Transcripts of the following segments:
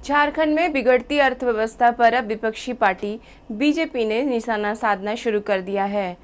झारखंड में बिगड़ती अर्थव्यवस्था पर अब विपक्षी पार्टी बीजेपी ने निशाना साधना शुरू कर दिया है।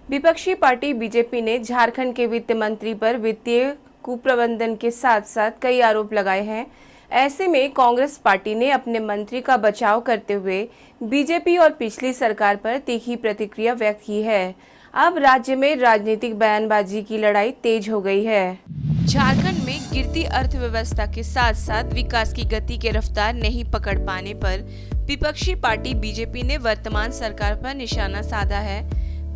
विपक्षी पार्टी बीजेपी ने झारखंड के वित्त मंत्री पर वित्तीय कुप्रबंधन के साथ साथ कई आरोप लगाए हैं। ऐसे में कांग्रेस पार्टी ने अपने मंत्री का बचाव करते हुए बीजेपी और पिछली सरकार पर तीखी प्रतिक्रिया व्यक्त की है। अब राज्य में राजनीतिक बयानबाजी की लड़ाई तेज हो गई है। झारखंड में गिरती अर्थव्यवस्था के साथ साथ विकास की गति के रफ्तार नहीं पकड़ पाने पर विपक्षी पार्टी बीजेपी ने वर्तमान सरकार पर निशाना साधा है।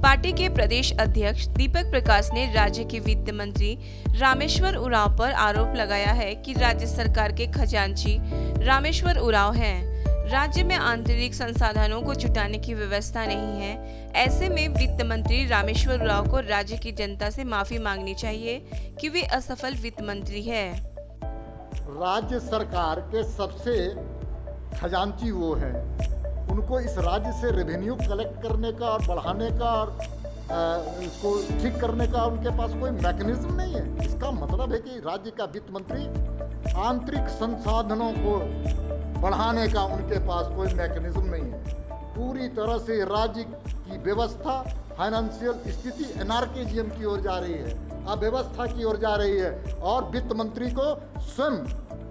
पार्टी के प्रदेश अध्यक्ष दीपक प्रकाश ने राज्य के वित्त मंत्री रामेश्वर उरांव पर आरोप लगाया है कि राज्य सरकार के खजांची रामेश्वर उरांव हैं। राज्य में आंतरिक संसाधनों को जुटाने की व्यवस्था नहीं है। ऐसे में वित्त मंत्री रामेश्वर उरांव को राज्य की जनता से माफी मांगनी चाहिए कि वे असफल वित्त मंत्री है। राज्य सरकार के सबसे खजांची वो है, उनको इस राज्य से रेवेन्यू कलेक्ट करने का और बढ़ाने का और इसको ठीक करने का उनके पास कोई मैकेनिज्म नहीं है। इसका मतलब है कि राज्य का वित्त मंत्री आंतरिक संसाधनों को बढ़ाने का उनके पास कोई मैकेनिज्म नहीं है। पूरी तरह से राज्य की व्यवस्था, फाइनेंशियल स्थिति एनार्किज्म की ओर जा रही है, अव्यवस्था की ओर जा रही है और वित्त मंत्री को स्वयं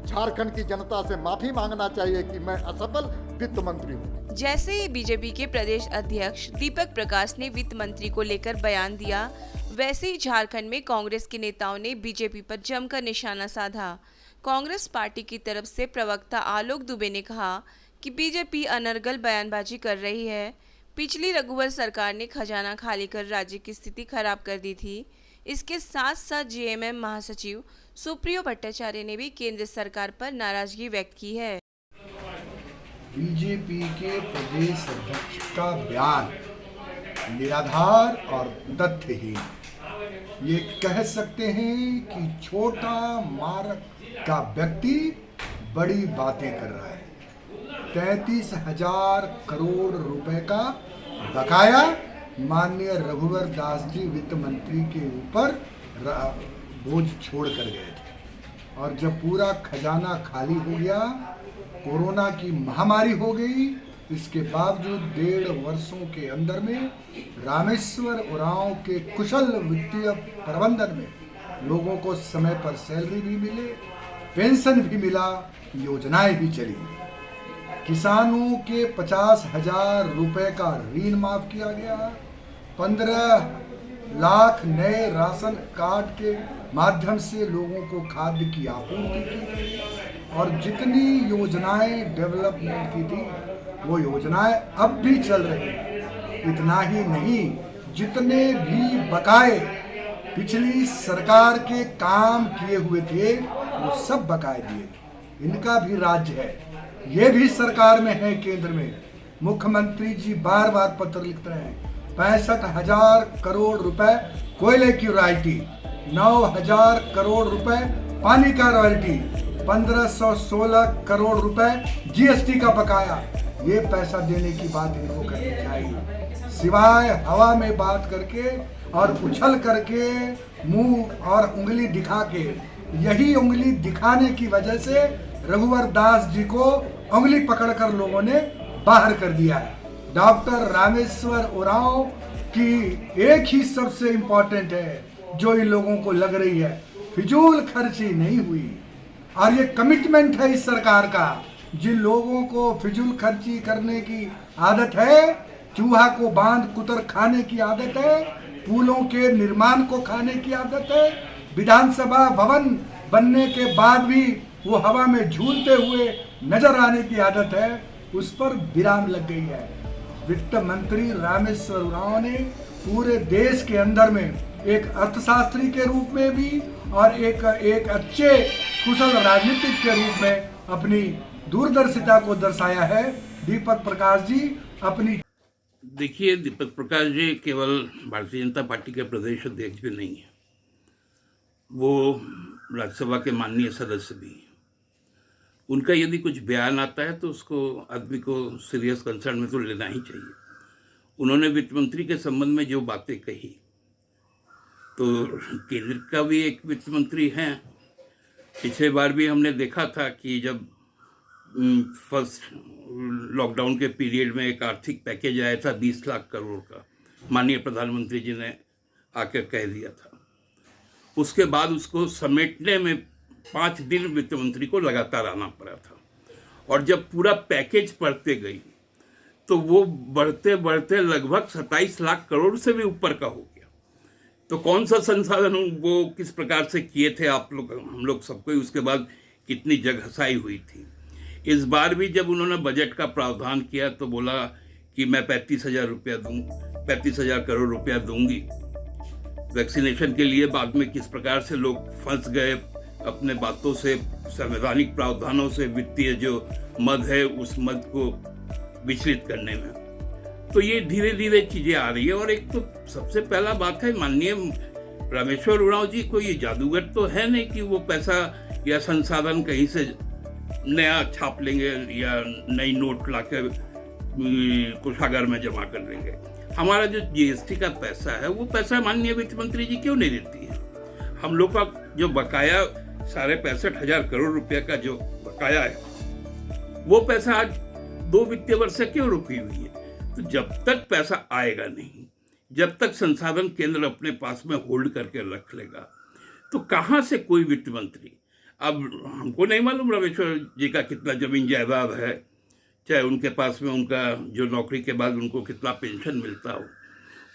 झारखंड की जनता से माफी मांगना चाहिए कि मैं असफल वित्त मंत्री हूँ। जैसे ही बीजेपी के प्रदेश अध्यक्ष दीपक प्रकाश ने वित्त मंत्री को लेकर बयान दिया, वैसे ही झारखंड में कांग्रेस के नेताओं ने बीजेपी पर जमकर निशाना साधा। कांग्रेस पार्टी की तरफ से प्रवक्ता आलोक दुबे ने कहा कि बीजेपी अनर्गल बयानबाजी कर रही है। पिछली रघुवर सरकार ने खजाना खाली कर राज्य की स्थिति खराब कर दी थी। इसके साथ साथ जेएमएम महासचिव सुप्रियो भट्टाचार्य ने भी केंद्र सरकार पर नाराजगी व्यक्त की है। बीजेपी के प्रदेश अध्यक्ष का बयान निराधार और तथ्यहीन, ये कह सकते हैं कि छोटा मार्ग का व्यक्ति बड़ी बातें कर रहा है। 33,000 करोड़ रुपए का बकाया माननीय रघुवर दास जी वित्त मंत्री के ऊपर बोझ छोड़ कर गए थे और जब पूरा खजाना खाली हो गया, कोरोना की महामारी हो गई, इसके बावजूद 1.5 वर्षों के अंदर में रामेश्वर उरांव के कुशल वित्तीय प्रबंधन में लोगों को समय पर सैलरी भी मिले, पेंशन भी मिला, योजनाएं भी चली। किसानों के 50,000 रुपए का ऋण माफ किया गया, 15 लाख नए राशन कार्ड के माध्यम से लोगों को खाद्य की आपूर्ति की गई और जितनी योजनाएं डेवलपमेंट की थी वो योजनाएं अब भी चल रही हैं। इतना ही नहीं, जितने भी बकाए पिछली सरकार के काम किए हुए थे वो सब बकाए दिए। इनका भी राज्य है, ये भी सरकार में है, केंद्र में। मुख्यमंत्री जी बार बार पत्र लिखते हैं। 65,000 करोड़ रुपए कोयले की रॉयल्टी, 9,000 करोड़ रुपए पानी का रॉयल्टी, 1,516 करोड़ रुपए जीएसटी का बकाया। ये पैसा देने की बात इनको करनी चाहिए, सिवाय हवा में बात करके और उछल करके मुंह और उंगली दिखा के। यही उंगली दिखाने की वजह से रघुवर दास जी को उंगली पकड़कर लोगों ने बाहर कर दिया है। डॉक्टर रामेश्वर उरांव की एक ही सबसे इम्पोर्टेंट है जो इन लोगों को लग रही है, फिजूल खर्ची नहीं हुई। और ये कमिटमेंट है इस सरकार का। जिन लोगों को फिजूल खर्ची करने की आदत है, चूहा को बांध कुतर खाने की आदत है, पुलों के निर्माण को खाने की आदत है, विधानसभा भवन बनने के बाद भी वो हवा में झूलते हुए नजर आने की आदत है, उस पर विराम लग गई है। वित्त मंत्री रामेश्वर उरांव ने पूरे देश के अंदर में एक अर्थशास्त्री के रूप में भी और एक अच्छे कुशल राजनीतिक के रूप में अपनी दूरदर्शिता को दर्शाया है। दीपक प्रकाश जी अपनी देखिए, दीपक प्रकाश जी केवल भारतीय जनता पार्टी के प्रदेश अध्यक्ष भी नहीं है, वो राज्यसभा के माननीय सदस्य भी हैं। उनका यदि कुछ बयान आता है तो उसको आदमी को सीरियस कंसर्न में तो लेना ही चाहिए। उन्होंने वित्त मंत्री के संबंध में जो बातें कही, तो केंद्र का भी एक वित्त मंत्री हैं। पिछले बार भी हमने देखा था कि जब फर्स्ट लॉकडाउन के पीरियड में एक आर्थिक पैकेज आया था 20 लाख करोड़ का, माननीय प्रधानमंत्री जी ने आकर कह दिया था। उसके बाद उसको समेटने में 5 दिन वित्त मंत्री को लगातार आना पड़ा था, और जब पूरा पैकेज पढ़ते गई तो वो बढ़ते बढ़ते लगभग 27 लाख करोड़ से भी ऊपर का हो गया। तो कौन सा संसाधन वो किस प्रकार से किए थे आप लोग, हम लोग सबको ही उसके बाद कितनी जगहसाई हुई थी। इस बार भी जब उन्होंने बजट का प्रावधान किया तो बोला कि मैं 35,000 करोड़ रुपया दूंगी वैक्सीनेशन के लिए। बाद में किस प्रकार से लोग फंस गए अपने बातों से, संवैधानिक प्रावधानों से, वित्तीय जो मद है उस मद को विचलित करने में। तो ये धीरे धीरे चीजें आ रही है। और एक तो सबसे पहला बात है, माननीय रामेश्वर उरांव जी को ये जादूगर तो है नहीं कि वो पैसा या संसाधन कहीं से नया छाप लेंगे या नई नोट लाकर कोषागार में जमा कर देंगे। हमारा जो जीएसटी का पैसा है वो पैसा माननीय वित्त मंत्री जी क्यों नहीं देती है? हम लोग का जो बकाया 65,500 करोड़ रुपया का जो बकाया है वो पैसा आज 2 वित्तीय वर्ष से क्यों रुकी हुई है? तो जब तक पैसा आएगा नहीं, जब तक संसाधन केंद्र अपने पास में होल्ड करके रख लेगा, तो कहाँ से कोई वित्त मंत्री, अब हमको नहीं मालूम रामेश्वर जी का कितना जमीन जायदाद है, चाहे उनके पास में उनका जो नौकरी के बाद उनको कितना पेंशन मिलता हो,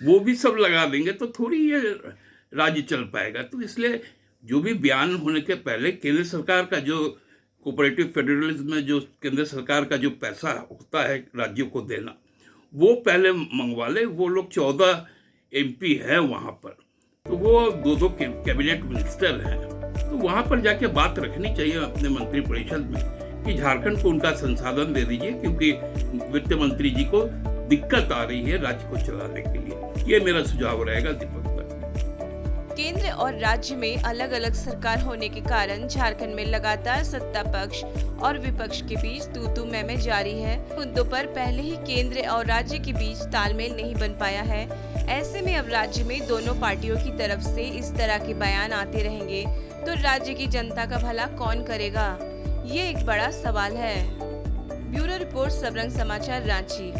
वो भी सब लगा देंगे तो थोड़ी ये राज्य चल पाएगा। तो इसलिए जो भी बयान होने के पहले केंद्र सरकार का जो कोऑपरेटिव फेडरलिज्म में जो केंद्र सरकार का जो पैसा होता है राज्यों को देना, वो पहले मंगवा ले। वो लोग 14 MP हैं वहाँ पर, तो वो 2 कैबिनेट मिनिस्टर हैं, तो वहाँ पर जाके बात रखनी चाहिए अपने मंत्रिपरिषद में कि झारखंड को उनका संसाधन दे दीजिए, क्योंकि वित्त मंत्री जी को दिक्कत आ रही है राज्य को चलाने के लिए। ये मेरा सुझाव रहेगा दीपक। केंद्र और राज्य में अलग अलग सरकार होने के कारण झारखंड में लगातार सत्ता पक्ष और विपक्ष के बीच तू-तू मैं जारी है। मुद्दों पर पहले ही केंद्र और राज्य के बीच तालमेल नहीं बन पाया है। ऐसे में अब राज्य में दोनों पार्टियों की तरफ से इस तरह के बयान आते रहेंगे तो राज्य की जनता का भला कौन करेगा, ये एक बड़ा सवाल है। ब्यूरो रिपोर्ट, सबरंग समाचार, रांची।